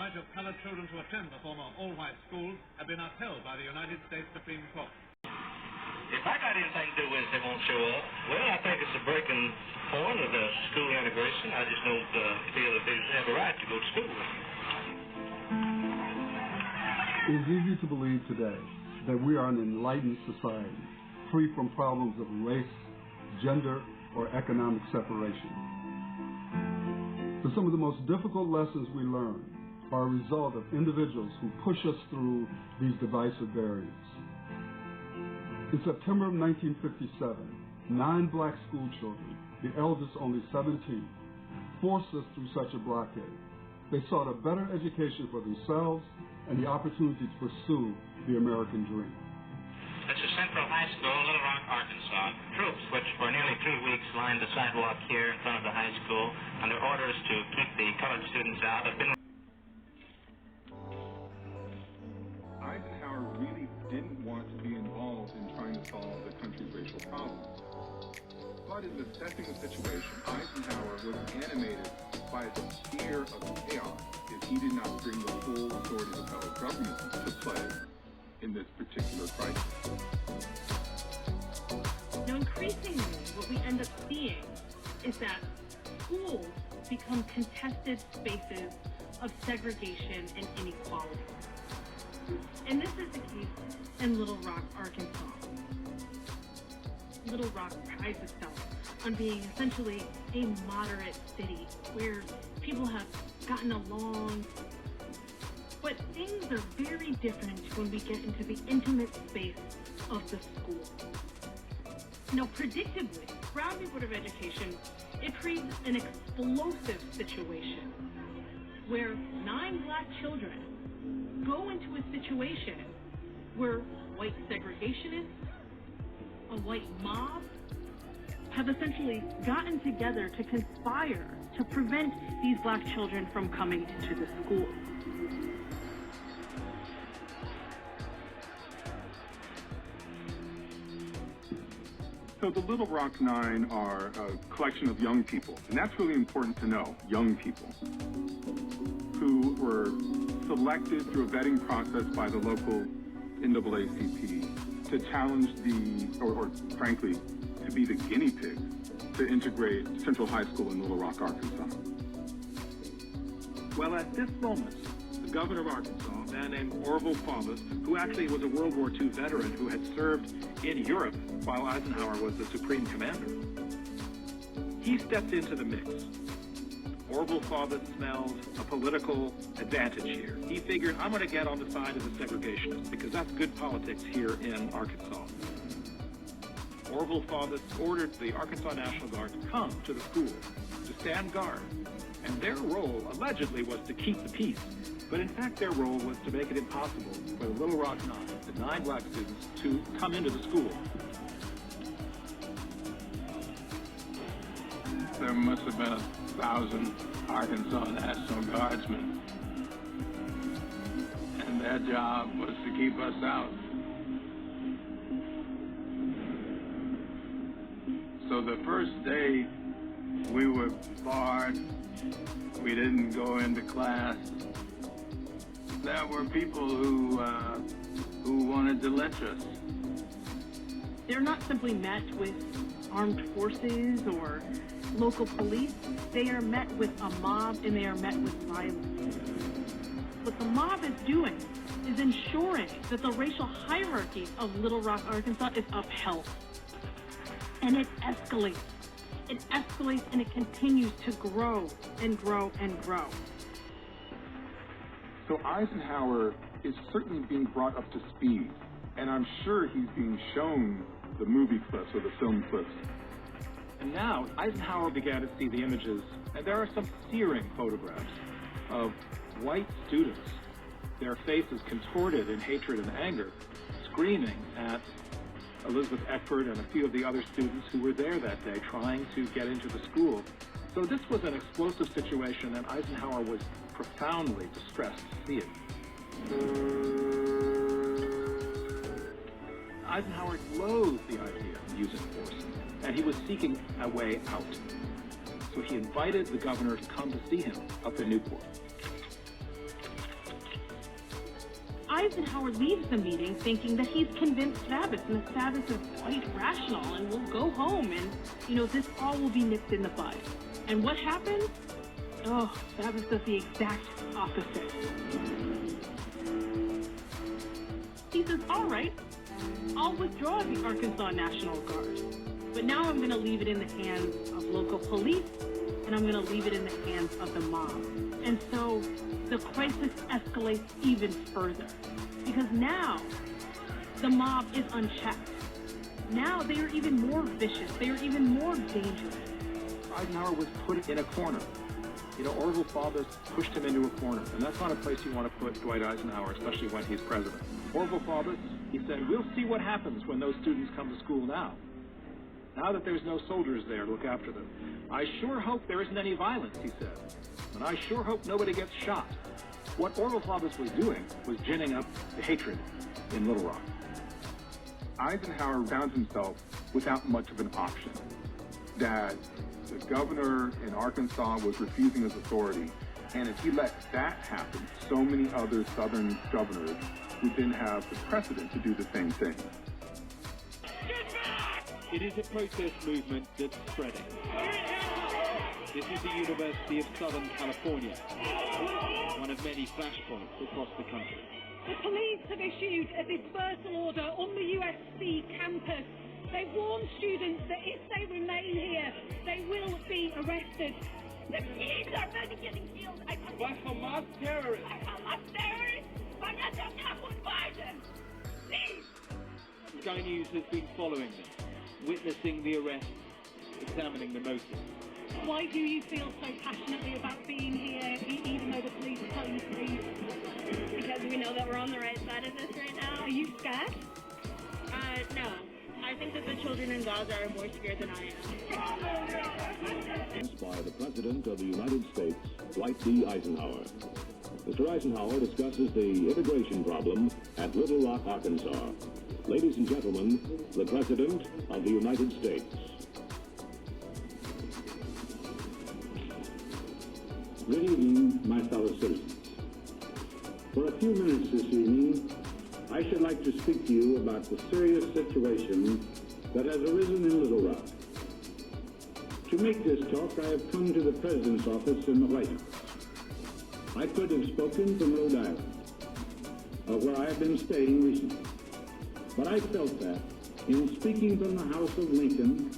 right of colored children to attend the former all-white schools had been upheld by the United States Supreme Court. If I got anything to do with it, they won't show up. Well, I think it's a breaking point of the school integration. I just don't feel that they have a right to go to school. It is easy to believe today that we are an enlightened society, free from problems of race, gender, or economic separation. But some of the most difficult lessons we learn are a result of individuals who push us through these divisive barriers. In September of 1957, 9 black school children, the eldest only 17, forced us through such a blockade. They sought a better education for themselves and the opportunity to pursue the American dream. This is Central High School, Little Rock, Arkansas. Troops, which for nearly 3 weeks lined the sidewalk here in front of the high school under orders to keep the colored students out, have been... Eisenhower really didn't want to be involved in trying to solve the country's racial problems. But in assessing the situation, Eisenhower was animated by the fear of chaos if he did not bring the full authority of the federal government to play in this particular crisis. Now, increasingly, what we end up seeing is that schools become contested spaces of segregation and inequality. And this is the case in Little Rock, Arkansas. Little Rock prides itself on being essentially a moderate city where people have gotten along. But things are very different when we get into the intimate space of the school. Now, predictably, Brown Board of Education, it creates an explosive situation where 9 black children go into a situation where white segregationists, a white mob, have essentially gotten together to conspire to prevent these black children from coming into the school. So the Little Rock Nine are a collection of young people, and that's really important to know, young people, who were selected through a vetting process by the local NAACP to challenge or frankly, to be the guinea pig to integrate Central High School in Little Rock, Arkansas. Well, at this moment, the governor of Arkansas, a man named Orville Faubus, who actually was a World War II veteran who had served in Europe while Eisenhower was the supreme commander, he stepped into the mix. Orville Faubus smelled a political advantage here. He figured, I'm going to get on the side of the segregationists because that's good politics here in Arkansas. Orville Faubus ordered the Arkansas National Guard to come to the school, to stand guard. And their role, allegedly, was to keep the peace. But in fact, their role was to make it impossible for the Little Rock Nine, the 9 black students, to come into the school. There must have been 1,000 Arkansas National Guardsmen, and their job was to keep us out. So the first day, we were barred. We didn't go into class. There were people who wanted to lynch us. They're not simply met with armed forces or local police. They are met with a mob, and they are met with violence. What the mob is doing is ensuring that the racial hierarchy of Little Rock, Arkansas is upheld. And it escalates. It escalates, and it continues to grow and grow and grow. So Eisenhower is certainly being brought up to speed, and I'm sure he's being shown the movie clips or the film clips. And now Eisenhower began to see the images, and there are some searing photographs of white students, their faces contorted in hatred and anger, screaming at Elizabeth Eckford and a few of the other students who were there that day trying to get into the school. So this was an explosive situation, and Eisenhower was profoundly distressed to see it. Eisenhower loathed the idea of using force, and he was seeking a way out. So he invited the governor to come to see him up in Newport. Eisenhower leaves the meeting thinking that he's convinced Savitz, and that Savitz is quite rational and will go home, and, this all will be nipped in the bud. And what happens? Oh, Savitz does the exact opposite. He says, all right, I'll withdraw the Arkansas National Guard, but now I'm going to leave it in the hands of local police, and I'm going to leave it in the hands of the mob. And so the crisis escalates even further, because now the mob is unchecked. Now they are even more vicious. They are even more dangerous. Eisenhower was put in a corner. Orville Faubus pushed him into a corner, and that's not a place you want to put Dwight Eisenhower, especially when he's president. Orville Faubus, he said, we'll see what happens when those students come to school now. Now that there's no soldiers there to look after them. I sure hope there isn't any violence, he said. And I sure hope nobody gets shot. What Orville Faubus was doing was ginning up the hatred in Little Rock. Eisenhower found himself without much of an option. That the governor in Arkansas was refusing his authority, and if he let that happen, so many other Southern governors would then have the precedent to do the same thing. It is a protest movement that's spreading. This is the University of Southern California, one of many flashpoints across the country. The police have issued a dispersal order on the USC campus. They warn students that if they remain here, they will be arrested. The kids are really getting killed. By Hamas terrorists. By Hamas terrorists? But that's not what Biden. Please. Sky News has been following them, witnessing the arrest, examining the motives. Why do you feel so passionately about being here, even though the police tell you to leave? Because we know that we're on the right side of this right now. Are you scared? No. I think that the children in Gaza are more scared than I am. By the President of the United States, Dwight D. Eisenhower. Mr. Eisenhower discusses the immigration problem at Little Rock, Arkansas. Ladies and gentlemen, the President of the United States. Good evening, my fellow citizens. For a few minutes this evening, I should like to speak to you about the serious situation that has arisen in Little Rock. To make this talk, I have come to the President's office in the White House. I could have spoken from Rhode Island, where I have been staying recently. But I felt that, in speaking from the House of Lincoln,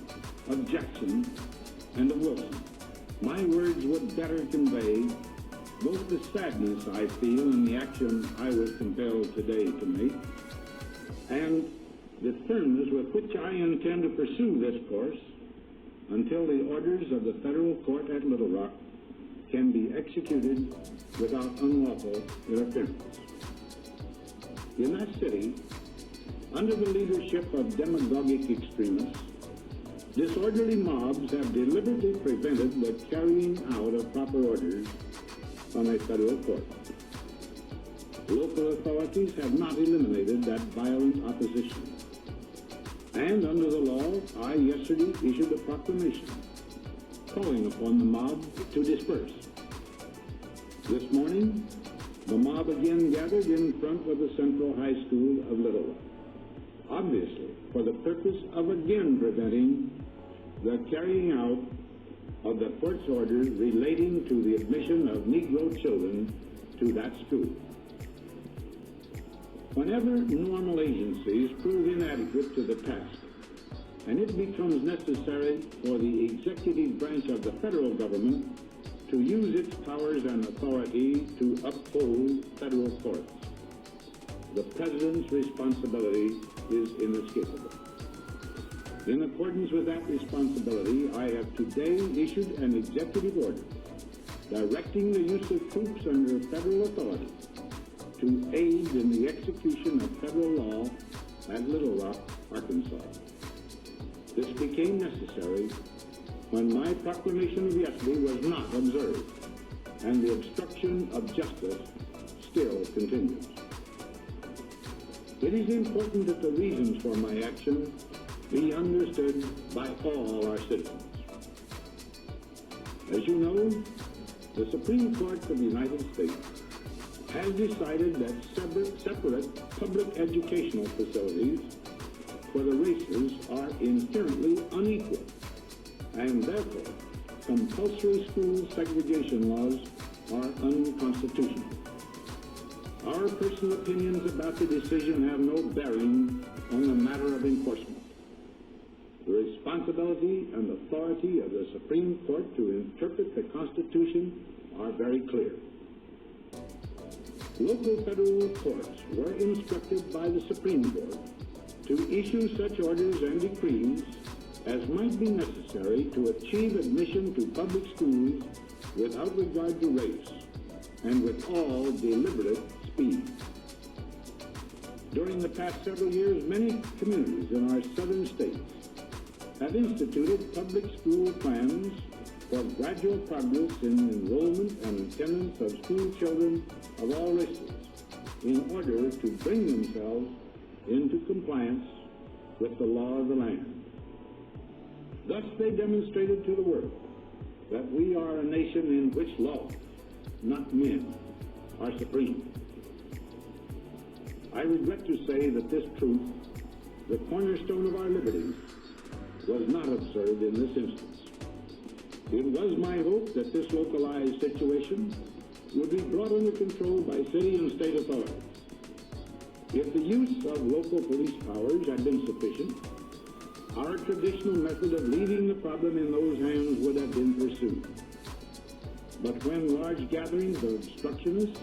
of Jackson, and of Wilson, my words would better convey both the sadness I feel in the action I was compelled today to make, and the firmness with which I intend to pursue this course until the orders of the federal court at Little Rock can be executed without unlawful interference. In that city, under the leadership of demagogic extremists, disorderly mobs have deliberately prevented the carrying out of proper orders from a federal court. Local authorities have not eliminated that violent opposition. And under the law, I yesterday issued a proclamation calling upon the mob to disperse. This morning, the mob again gathered in front of the Central High School of Little Rock, obviously for the purpose of again preventing the carrying out of the court's order relating to the admission of Negro children to that school. Whenever normal agencies prove inadequate to the task, and it becomes necessary for the executive branch of the federal government to use its powers and authority to uphold federal courts, the President's responsibility is inescapable. In accordance with that responsibility, I have today issued an executive order directing the use of troops under federal authority to aid in the execution of federal law at Little Rock, Arkansas. This became necessary when my proclamation of yesterday was not observed, and the obstruction of justice still continues. It is important that the reasons for my action be understood by all our citizens. As you know, the Supreme Court of the United States has decided that separate public educational facilities for the races are inherently unequal, and therefore compulsory school segregation laws are unconstitutional. Our personal opinions about the decision have no bearing on the matter of enforcement. The responsibility and authority of the Supreme Court to interpret the Constitution are very clear. Local federal courts were instructed by the Supreme Court to issue such orders and decrees as might be necessary to achieve admission to public schools without regard to race and with all deliberate speed. During the past several years, many communities in our southern states have instituted public school plans for gradual progress in enrollment and attendance of school children of all races in order to bring themselves into compliance with the law of the land. Thus they demonstrated to the world that we are a nation in which law, not men, are supreme. I regret to say that this truth, the cornerstone of our liberties, was not observed in this instance. It was my hope that this localized situation would be brought under control by city and state authorities. If the use of local police powers had been sufficient, our traditional method of leaving the problem in those hands would have been pursued. But when large gatherings of obstructionists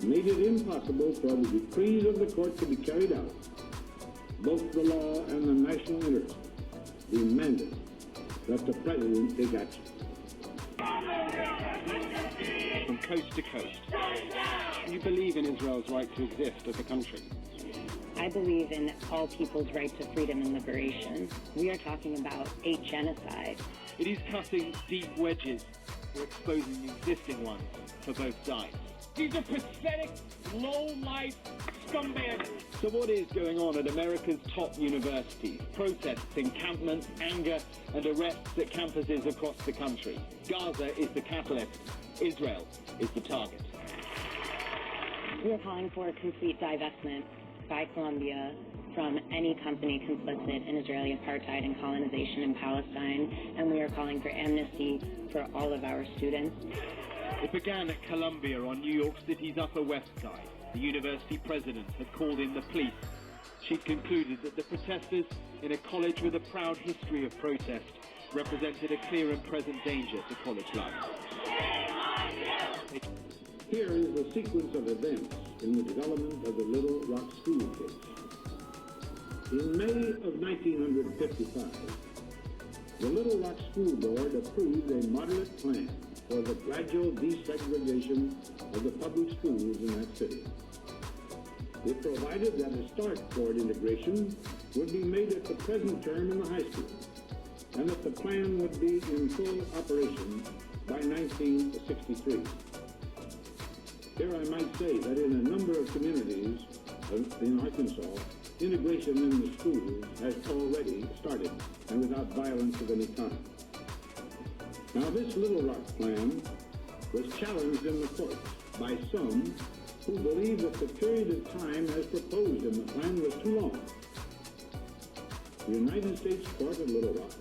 made it impossible for the decrees of the court to be carried out, both the law and the national interest demanded that the President take action. From coast to coast, do you believe in Israel's right to exist as a country? I believe in all people's right to freedom and liberation. We are talking about a genocide. It is cutting deep wedges or exposing the existing ones for both sides. These are pathetic, low-life scumbags. So what is going on at America's top universities? Protests, encampments, anger, and arrests at campuses across the country. Gaza is the catalyst. Israel is the target. We are calling for a complete divestment by Colombia from any company complicit in Israeli apartheid and colonization in Palestine, and we are calling for amnesty for all of our students. It began at Columbia on New York City's Upper West Side. The university president had called in the police. She'd concluded that the protesters in a college with a proud history of protest represented a clear and present danger to college life. Here is the sequence of events in the development of the Little Rock school case. In May of 1955, the Little Rock School Board approved a moderate plan for the gradual desegregation of the public schools in that city. It provided that a start toward integration would be made at the present term in the high school, and that the plan would be in full operation by 1963. Here I might say that in a number of communities in Arkansas, integration in the schools has already started, and without violence of any kind. Now, this Little Rock plan was challenged in the courts by some who believe that the period of time as proposed in the plan was too long. The United States Court of Little Rock,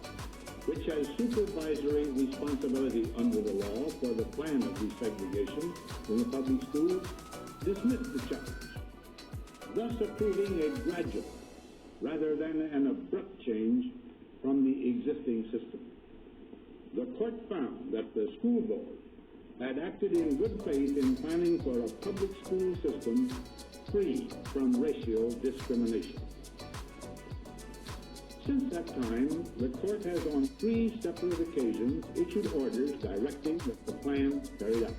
which has supervisory responsibility under the law for the plan of desegregation in the public schools, dismissed the challenge, thus approving a gradual rather than an abrupt change from the existing system. The court found that the school board had acted in good faith in planning for a public school system free from racial discrimination. Since that time, the court has on 3 separate occasions issued orders directing that the plan carried out.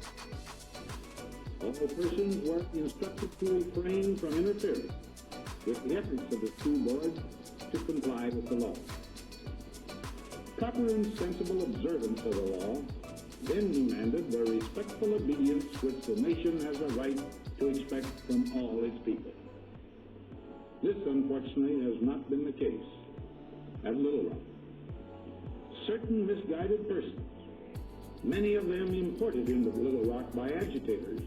All persons were instructed to refrain from interfering with the efforts of the school board to comply with the law. Proper and sensible observance of the law then demanded the respectful obedience which the nation has a right to expect from all its people. This, unfortunately, has not been the case at Little Rock. Certain misguided persons, many of them imported into Little Rock by agitators,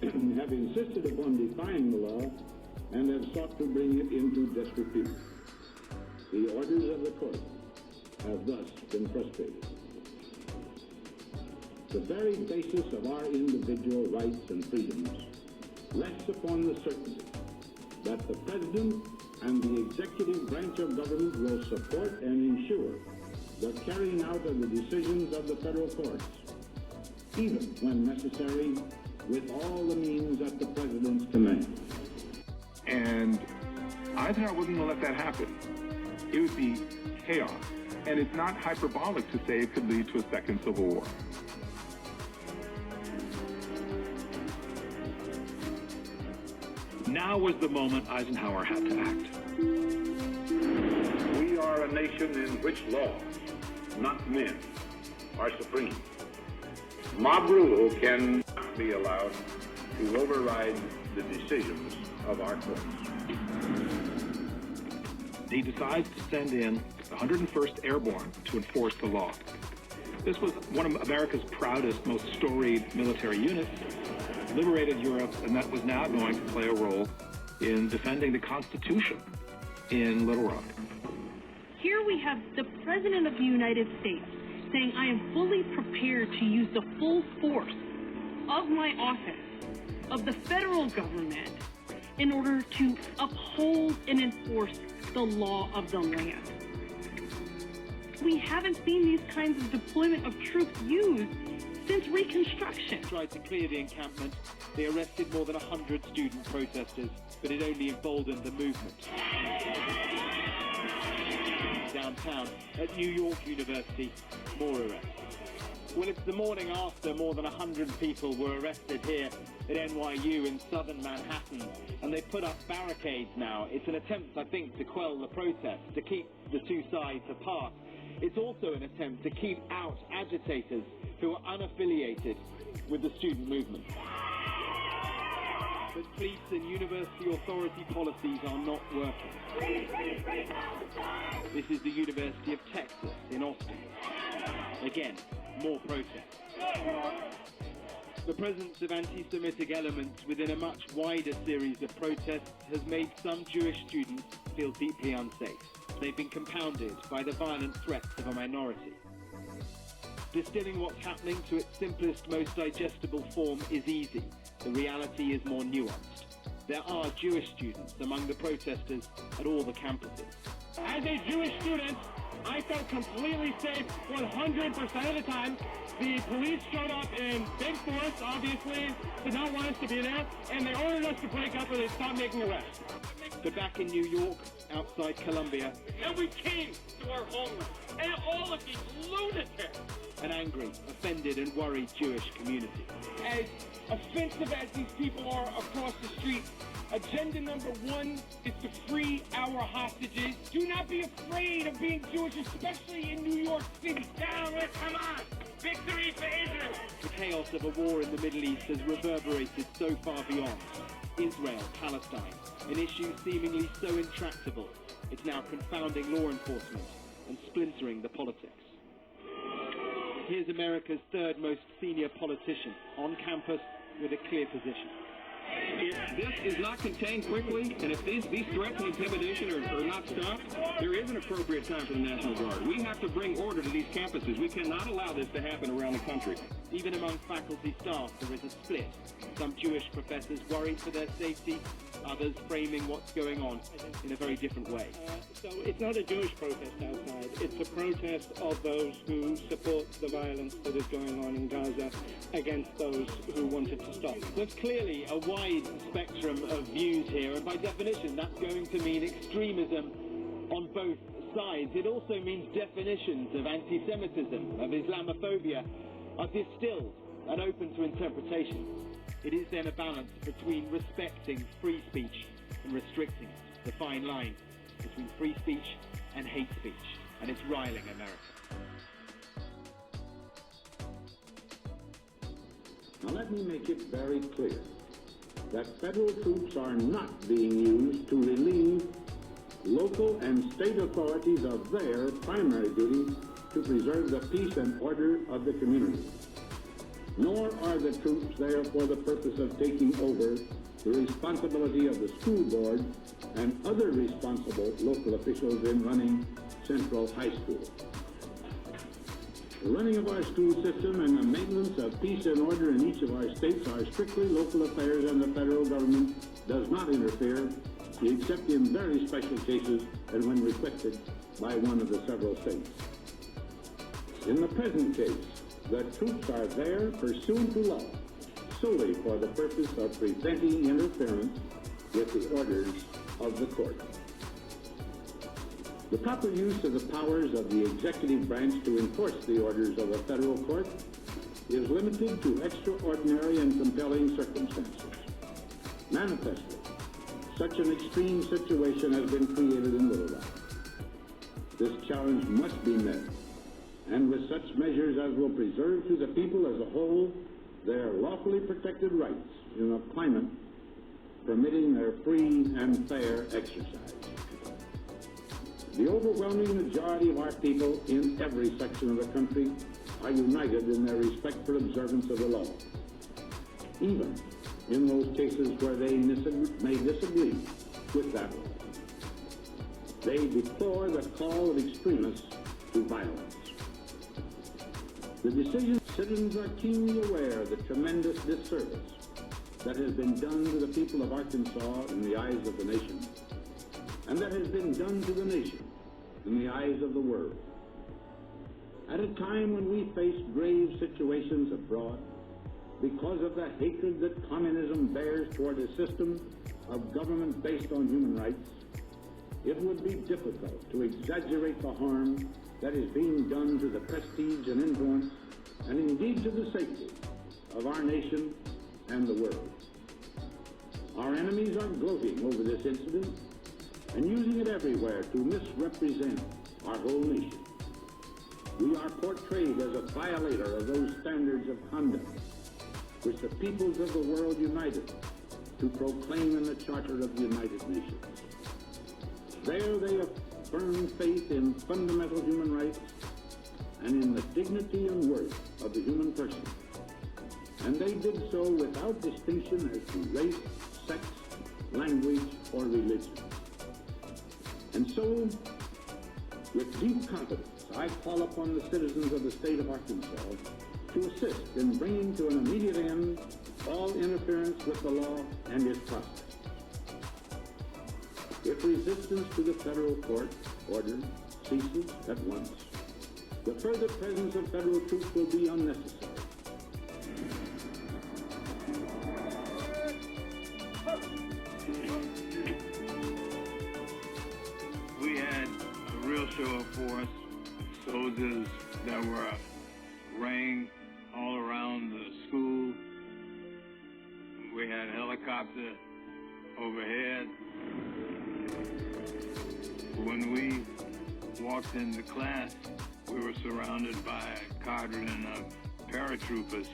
have insisted upon defying the law and have sought to bring it into disrepute. The orders of the court have thus been frustrated. The very basis of our individual rights and freedoms rests upon the certainty that the President and the executive branch of government will support and ensure the carrying out of the decisions of the federal courts, even when necessary, with all the means at the President's command. And Eisenhower wasn't going to let that happen. It would be chaos. And it's not hyperbolic to say it could lead to a second civil war. Now was the moment Eisenhower had to act. We are a nation in which laws, not men, are supreme. Mob rule cannot be allowed to override the decisions of our courts. He decides to send in the 101st Airborne to enforce the law. This was one of America's proudest, most storied military units, liberated Europe, and that was now going to play a role in defending the Constitution in Little Rock. Here we have the President of the United States saying, I am fully prepared to use the full force of my office, of the federal government, in order to uphold and enforce the law of the land. We haven't seen these kinds of deployment of troops used since Reconstruction. Tried to clear the encampment. They arrested more than 100 student protesters, but it only emboldened the movement. Downtown, at New York University, more arrests. Well, it's the morning after more than 100 people were arrested here at NYU in southern Manhattan, and they put up barricades now. It's an attempt, I think, to quell the protests, to keep the two sides apart. It's also an attempt to keep out agitators who are unaffiliated with the student movement. But police and university authority policies are not working. This is the University of Texas in Austin. Again, more protests. The presence of anti-Semitic elements within a much wider series of protests has made some Jewish students feel deeply unsafe. They've been compounded by the violent threats of a minority. Distilling what's happening to its simplest, most digestible form is easy. The reality is more nuanced. There are Jewish students among the protesters at all the campuses. As a Jewish student, I felt completely safe 100% of the time. The police showed up in big force, obviously, did not want us to be there, and they ordered us to break up or they stopped making arrests. But back in New York, outside Columbia, And we came to our homeland, and all of these lunatics. an angry, offended and worried Jewish community. As offensive as these people are across the street, agenda number one is to free our hostages. Do not be afraid of being Jewish, especially in New York City. Down with Hamas! Victory for Israel! The chaos of a war in the Middle East has reverberated so far beyond. Israel, Palestine, an issue seemingly so intractable, it's now confounding law enforcement and splintering the politics. Here's America's third most senior politician on campus with a clear position. If this is not contained quickly, and if these threats and intimidation are not stopped, there is an appropriate time for the National Guard. We have to bring order to these campuses. We cannot allow this to happen around the country. Even among faculty staff, there is a split. Some Jewish professors worried for their safety, others framing what's going on in a very different way. So it's not a Jewish protest outside. It's a protest of those who support the violence that is going on in Gaza against those who want it to stop. There's clearly a wide spectrum of views here, and by definition that's going to mean extremism on both sides. It also means definitions of anti-Semitism, of Islamophobia, are distilled and open to interpretation. It is then a balance between respecting free speech and restricting it, the fine line between free speech and hate speech, and it's riling America. Now let me make it very clear that federal troops are not being used to relieve local and state authorities of their primary duty to preserve the peace and order of the community. nor are the troops there for the purpose of taking over the responsibility of the school board and other responsible local officials in running Central High School. The running of our school system and the maintenance of peace and order in each of our states are strictly local affairs, and the federal government does not interfere except in very special cases and when requested by one of the several states. In the present case, the troops are there pursuant to law, solely for the purpose of preventing interference with the orders of the court. The proper use of the powers of the executive branch to enforce the orders of a federal court is limited to extraordinary and compelling circumstances. Manifestly, such an extreme situation has been created in Little Rock. This challenge must be met, and with such measures as will preserve to the people as a whole their lawfully protected rights in a climate permitting their free and fair exercise. The overwhelming majority of our people in every section of the country are united in their respect for observance of the law, even in those cases where they may disagree with that law. They deplore the call of extremists to violence. The decision citizens are keenly aware of the tremendous disservice that has been done to the people of Arkansas in the eyes of the nation, and that has been done to the nation in the eyes of the world. At a time when we face grave situations abroad because of the hatred that communism bears toward a system of government based on human rights, it would be difficult to exaggerate the harm that is being done to the prestige and influence, and indeed to the safety of our nation and the world. Our enemies are gloating over this incident and using it everywhere to misrepresent our whole nation. We are portrayed as a violator of those standards of conduct which the peoples of the world united to proclaim in the Charter of the United Nations. There they affirm faith in fundamental human rights and in the dignity and worth of the human person. And they did so without distinction as to race, sex, language, or religion. And so, with deep confidence, I call upon the citizens of the state of Arkansas to assist in bringing to an immediate end all interference with the law and its process. If resistance to the federal court order ceases at once, the further presence of federal troops will be unnecessary. We had a real show of force, soldiers that were ranged all around the school. We had a helicopter overhead. When we walked into class, we were surrounded by a cadre of paratroopers.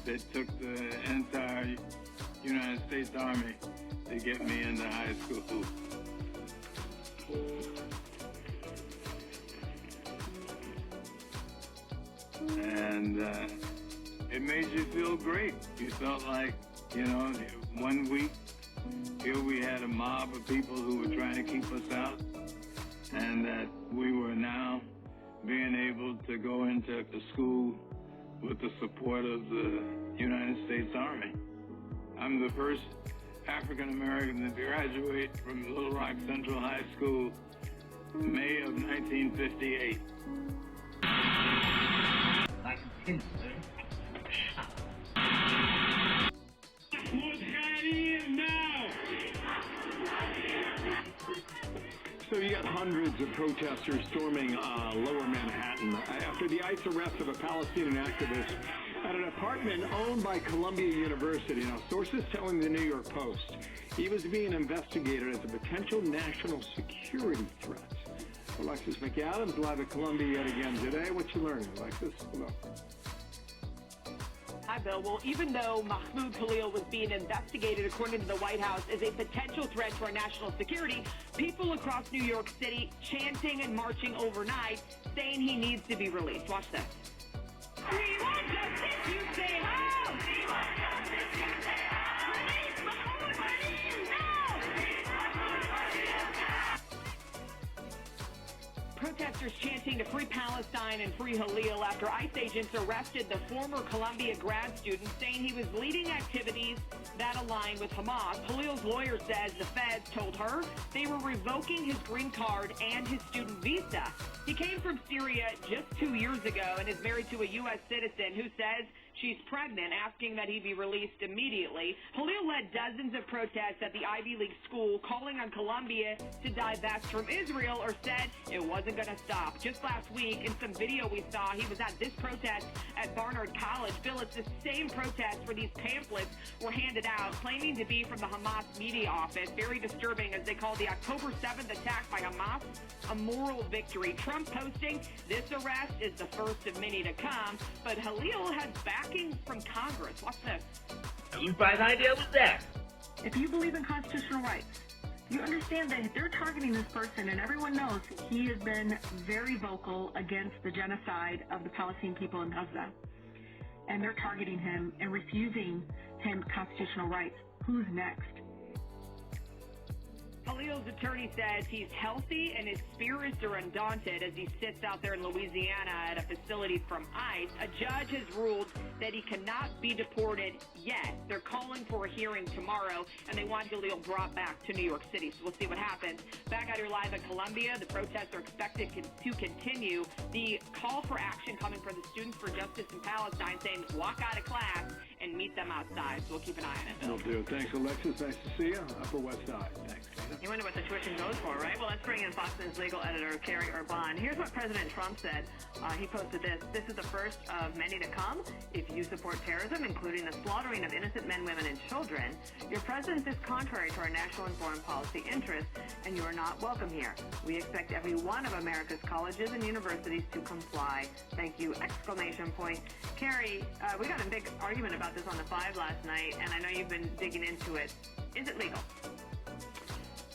They took the entire United States Army to get me into high school. And it made you feel great. You felt like, you know, 1 week, here we had a mob of people who were trying to keep us out, and that we were now being able to go into the school with the support of the United States Army. I'm the first African American to graduate from Little Rock Central High School, May of 1958. Like a pincer. So you got hundreds of protesters storming lower Manhattan after the ICE arrest of a Palestinian activist at an apartment owned by Columbia University. Now, sources telling the New York Post he was being investigated as a potential national security threat. Alexis McAdams live at Columbia yet again today. What you learning, Alexis? Hello. Hi, Bill. Well, even though Mahmoud Khalil was being investigated, according to the White House, as a potential threat to our national security, people across New York City chanting and marching overnight, saying he needs to be released. Watch this. We want justice, you say how? We want justice, you say how? Release Mahmoud Khalil now! Release Mahmoud Khalil now! Protesters chanting to free Palestine and free Khalil after ICE agents arrested the former Columbia grad student, saying he was leading activities that align with Hamas. Khalil's lawyer says the feds told her they were revoking his green card and his student visa. He came from Syria just 2 years ago and is married to a U.S. citizen who says she's pregnant, asking that he be released immediately. Khalil led dozens of protests at the Ivy League school, calling on Columbia to divest from Israel, or said it wasn't going to stop. Just last week, in some video we saw, he was at this protest at Barnard College. Bill, it's the same protest where these pamphlets were handed out, claiming to be from the Hamas media office. Very disturbing, as they call the October 7th attack by Hamas a moral victory. Trump posting, this arrest is the first of many to come, but Khalil has backing from Congress. Watch this. Whose bright idea was that? If you believe in constitutional rights, you understand that they're targeting this person, and everyone knows he has been very vocal against the genocide of the Palestinian people in Gaza. And they're targeting him and refusing him constitutional rights. Who's next? Khalil's attorney says he's healthy and his spirits are undaunted as he sits out there in Louisiana at a facility from ICE. A judge has ruled that he cannot be deported yet. They're calling for a hearing tomorrow, and they want Khalil brought back to New York City. So we'll see what happens. Back out here live in Columbia, the protests are expected to continue. The call for action coming from the Students for Justice in Palestine, saying walk out of class and meet them outside. So we'll keep an eye on it. Will do. Thanks, Alexis. Nice to see you. Upper West Side. Thanks. You wonder what the tuition goes for, right? Well, let's bring in Fox News legal editor Carrie Urban. Here's what President Trump said. He posted this. This is the first of many to come. If you support terrorism, including the slaughtering of innocent men, women, and children, your presence is contrary to our national and foreign policy interests, and you are not welcome here. We expect every one of America's colleges and universities to comply. Thank you! Exclamation point. Carrie, we got a big argument about this on the 5 last night, and I know you've been digging into it. Is it legal?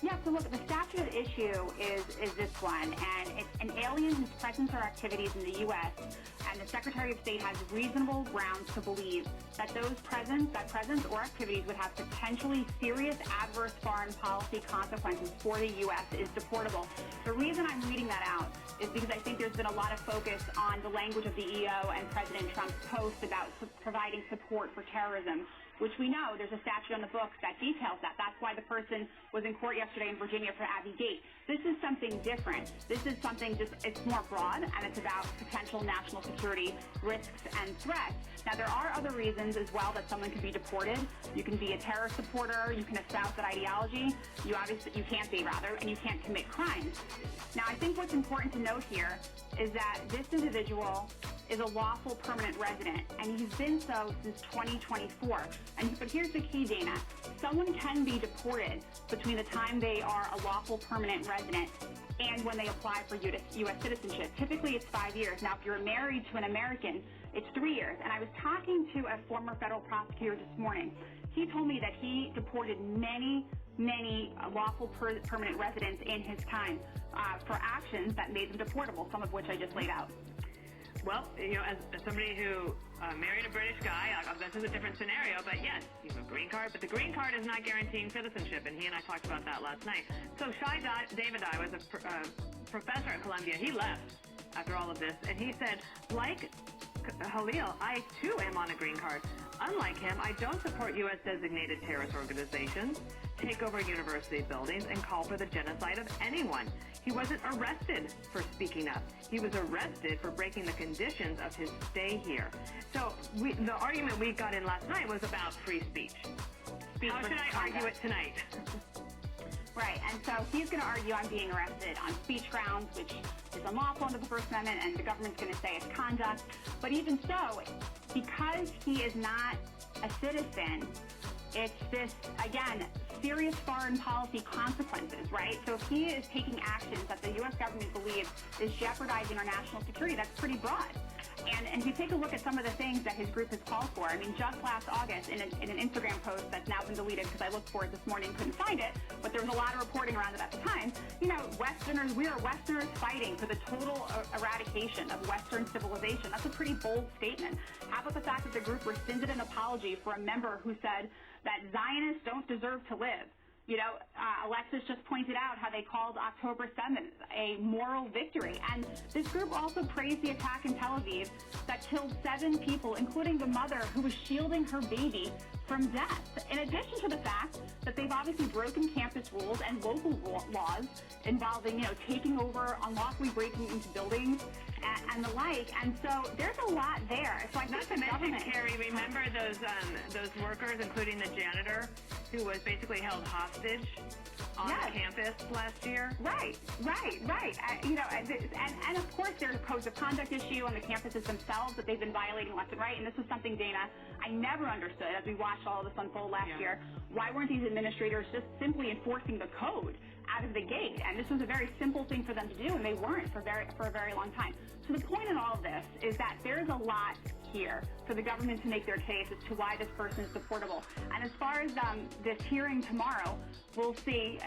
Yeah, so look, the statute at issue is this one, and it's an alien whose presence or activities in the U.S., and the Secretary of State has reasonable grounds to believe that those presence or activities would have potentially serious adverse foreign policy consequences for the U.S. is deportable. The reason I'm reading that out is because I think there's been a lot of focus on the language of the EO and President Trump's post about providing support for terrorism, which we know there's a statute on the books that details that. That's why the person was in court yesterday in Virginia for Abbey Gate. This is something different. This is something it's more broad, and it's about potential national security risks and threats. Now, there are other reasons as well that someone can be deported. You can be a terror supporter. You can espouse that ideology. You can't be, and you can't commit crimes. Now, I think what's important to note here is that this individual is a lawful permanent resident, and he's been so since 2024. But here's the key, Dana. Someone can be deported between the time they are a lawful permanent resident and when they apply for U.S. citizenship. Typically, it's 5 years. Now, if you're married to an American, it's 3 years. And I was talking to a former federal prosecutor this morning. He told me that he deported many lawful permanent residents in his time for actions that made them deportable, some of which I just laid out. Well, you know, as somebody who married a British guy, this is a different scenario, but yes, you have a green card, but the green card is not guaranteeing citizenship, and he and I talked about that last night. So Shai Davidai was a professor at Columbia. He left after all of this, and he said, like Khalil, I too am on a green card. Unlike him, I don't support U.S. designated terrorist organizations, take over university buildings, and call for the genocide of anyone. He wasn't arrested for speaking up. He was arrested for breaking the conditions of his stay here. So the argument we got in last night was about free speech. How should I argue it tonight? Right, and so he's going to argue I'm being arrested on speech grounds, which is unlawful under the First Amendment, and the government's going to say it's conduct. But even so, because he is not a citizen, It's this, again, serious foreign policy consequences, right? So if he is taking actions that the U.S. government believes is jeopardizing our national security, that's pretty broad. And if you take a look at some of the things that his group has called for, I mean, just last August in an Instagram post that's now been deleted because I looked for it this morning, couldn't find it, but there was a lot of reporting around it at the time. You know, Westerners, we are Westerners fighting for the total eradication of Western civilization. That's a pretty bold statement. How about the fact that the group rescinded an apology for a member who said that Zionists don't deserve to live? You know, Alexis just pointed out how they called October 7th a moral victory. And this group also praised the attack in Tel Aviv that killed 7 people, including the mother who was shielding her baby from death. In addition to the fact that they've obviously broken campus rules and local laws involving, you know, taking over, unlawfully breaking into buildings, and the like. And so there's a lot there. So I Not to mention, Carrie, remember those workers, including the janitor, who was basically held hostage on campus last year? Right. You know, and of course there's a code of conduct issue on the campuses themselves that they've been violating left and right. And this was something, Dana, I never understood as we watched all of this unfold last year. Why weren't these administrators just simply enforcing the code out of the gate? And this was a very simple thing for them to do, and they weren't for a very long time. So the point in all of this is that there's a lot here for the government to make their case as to why this person is deportable. And as far as this hearing tomorrow, we'll see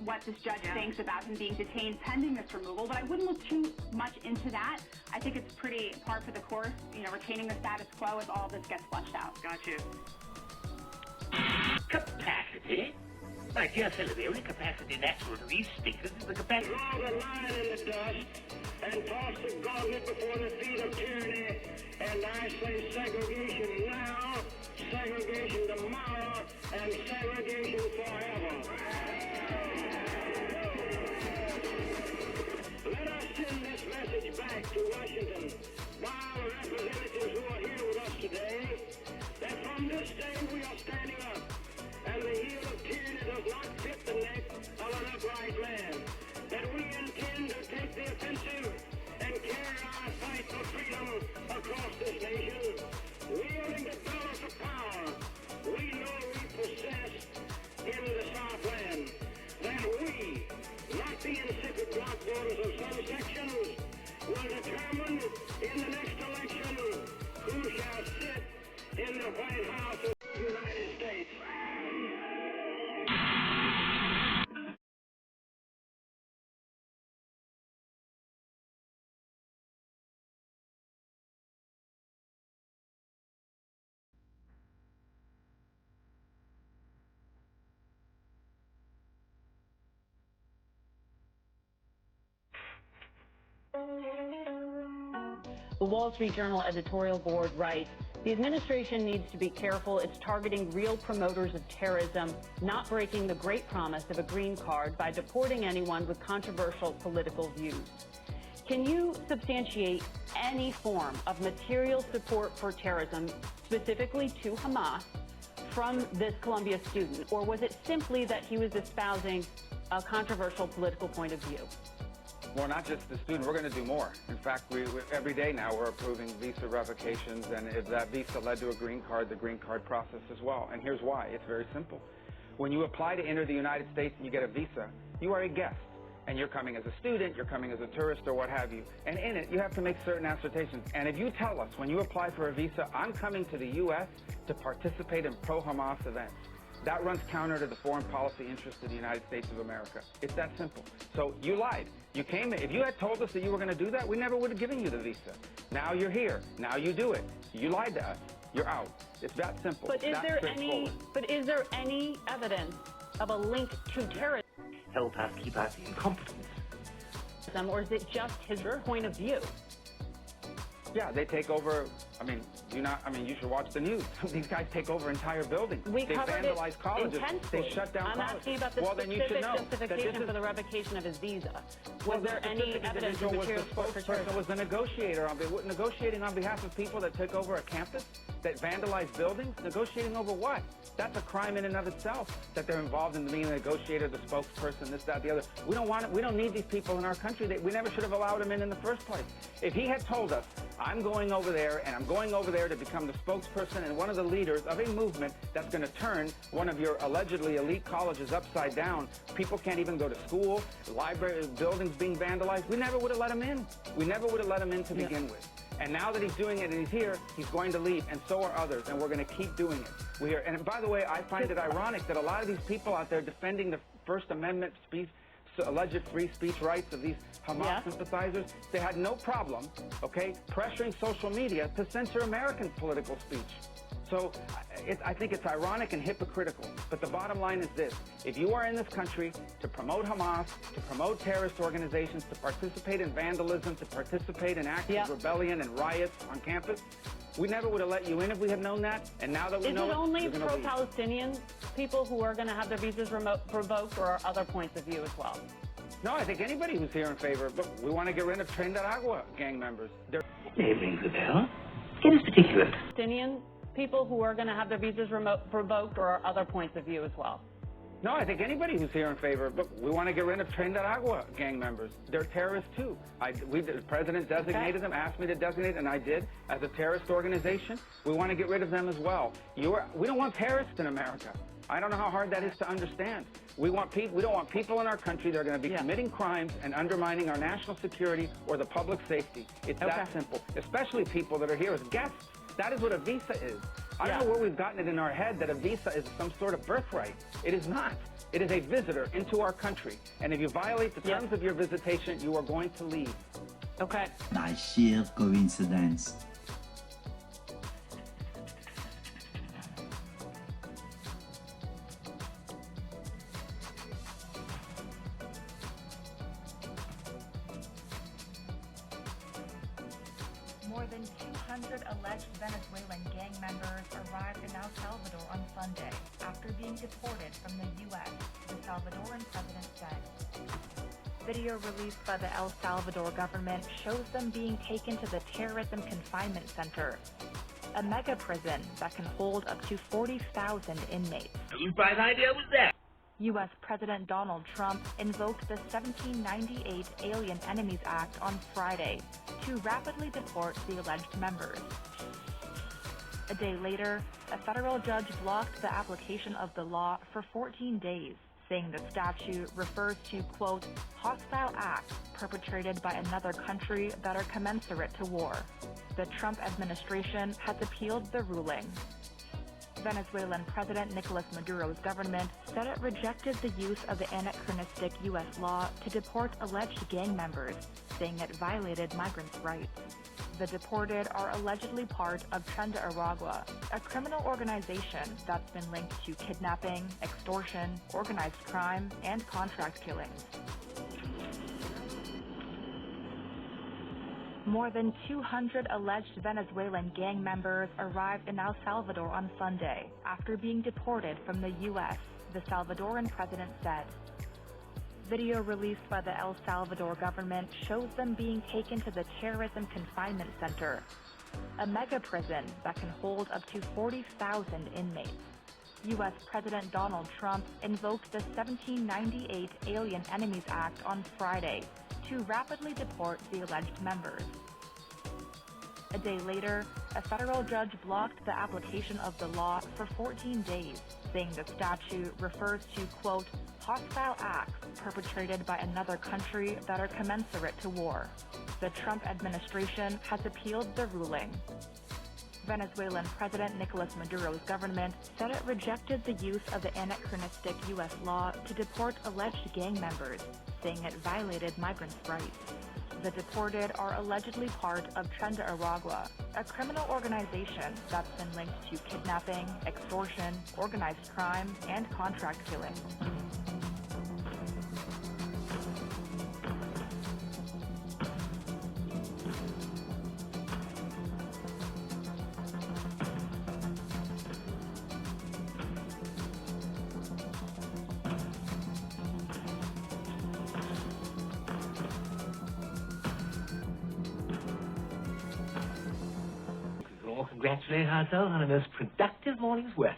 what this judge thinks about him being detained pending this removal. But I wouldn't look too much into that. I think it's pretty par for the course, you know, retaining the status quo as all of this gets flushed out. Got you. Capacity? My dear fellow, the only capacity natural to these speakers is the capacity. Draw the line in the dust and toss the gauntlet before the feet of tyranny. And I say segregation now, segregation tomorrow, and segregation forever. Let us send this message back to Washington, by our representatives who are here with us today, that from this day we are standing up, and the heel of tyranny does not fit the neck of an upright man. That we intend to take the offensive and carry our fight for freedom across this nation, wielding the balance of power we know we possess in the Southland. That we, not the insipid block voters of some sections, will determine in the next election who shall sit in the White House of the United States. The Wall Street Journal editorial board writes, the administration needs to be careful. It's targeting real promoters of terrorism, not breaking the great promise of a green card by deporting anyone with controversial political views. Can you substantiate any form of material support for terrorism, specifically to Hamas, from this Columbia student? Or was it simply that he was espousing a controversial political point of view? Well, not just the student. We're going to do more. In fact, every day now we're approving visa revocations, and if that visa led to a green card, the green card process as well. And here's why. It's very simple. When you apply to enter the United States and you get a visa, you are a guest. And you're coming as a student, you're coming as a tourist, or what have you. And in it, you have to make certain assertions. And if you tell us when you apply for a visa, I'm coming to the U.S. to participate in pro-Hamas events, that runs counter to the foreign policy interests of the United States of America. It's that simple. So you lied. You came, if you had told us that you were going to do that, we never would have given you the visa. Now you're here. Now you do it. You lied to us. You're out. It's that simple. But is there any evidence of a link to terrorism? Help us keep us in competence. Or is it just his point of view? Yeah, they take over. You should watch the news. These guys take over entire buildings. They vandalize colleges. Intensely. They shut down colleges. I'm asking about the specific justification for the revocation of his visa. Was there any evidence of material support for terrorism? Was the negotiator negotiating on behalf of people that took over a campus, that vandalized buildings? Negotiating over what? That's a crime in and of itself, that they're involved in being the negotiator, the spokesperson, this, that, the other. We don't want it. We don't need these people in our country. We never should have allowed them in the first place. If he had told us, I'm going over there, and I'm going over there to become the spokesperson and one of the leaders of a movement that's going to turn one of your allegedly elite colleges upside down. People can't even go to school, library buildings being vandalized. We never would have let him in. We never would have let him in to begin with. And now that he's doing it and he's here, he's going to leave, and so are others, and we're going to keep doing it. And by the way, I find it ironic that a lot of these people out there defending the First Amendment speech, alleged free speech rights of these Hamas sympathizers, they had no problem, pressuring social media to censor American political speech. So I think it's ironic and hypocritical. But the bottom line is this. If you are in this country to promote Hamas, to promote terrorist organizations, to participate in vandalism, to participate in acts of rebellion and riots on campus, we never would have let you in if we had known that. And now that we know it, only pro-Palestinian people who are going to have their visas revoked, or are other points of view as well? No, I think anybody who's here in favor. Look, we want to get rid of Tren de Agua gang members. Name rings a bell. Get us particular. Palestinian people who are going to have their visas revoked, or are other points of view as well? No, I think anybody who's here in favor. Look, we want to get rid of Tren de Agua gang members. They're terrorists too. The president designated them, asked me to designate, and I did, as a terrorist organization. We want to get rid of them as well. We don't want terrorists in America. I don't know how hard that is to understand. We don't want people in our country that are going to be committing crimes and undermining our national security or the public safety. It's that simple. Especially people that are here as guests. That is what a visa is. I don't know where we've gotten it in our head that a visa is some sort of birthright. It is not. It is a visitor into our country. And if you violate the terms of your visitation, you are going to leave. Okay. My sheer coincidence. More than 200 alleged Venezuelan gang members arrived in El Salvador on Sunday after being deported from the U.S., the Salvadoran president said. Video released by the El Salvador government shows them being taken to the Terrorism Confinement Center, a mega prison that can hold up to 40,000 inmates. Whose bright idea was that? U.S. President Donald Trump invoked the 1798 Alien Enemies Act on Friday to rapidly deport the alleged members. A day later, a federal judge blocked the application of the law for 14 days, saying the statute refers to, quote, hostile acts perpetrated by another country that are commensurate to war. The Trump administration has appealed the ruling. Venezuelan President Nicolas Maduro's government said it rejected the use of the anachronistic U.S. law to deport alleged gang members, saying it violated migrants' rights. The deported are allegedly part of Tren de Agua, a criminal organization that's been linked to kidnapping, extortion, organized crime, and contract killings. More than 200 alleged Venezuelan gang members arrived in El Salvador on Sunday after being deported from the U.S., the Salvadoran president said. Video released by the El Salvador government shows them being taken to the Terrorism Confinement Center, a mega prison that can hold up to 40,000 inmates. U.S. President Donald Trump invoked the 1798 Alien Enemies Act on Friday to rapidly deport the alleged members. A day later, a federal judge blocked the application of the law for 14 days, saying the statute refers to, quote, hostile acts perpetrated by another country that are commensurate to war. The Trump administration has appealed the ruling. Venezuelan President Nicolas Maduro's government said it rejected the use of the anachronistic U.S. law to deport alleged gang members, saying it violated migrants' rights. The deported are allegedly part of Tren de Agua, a criminal organization that's been linked to kidnapping, extortion, organized crime, and contract killing. Congratulate ourselves on a most productive morning's work.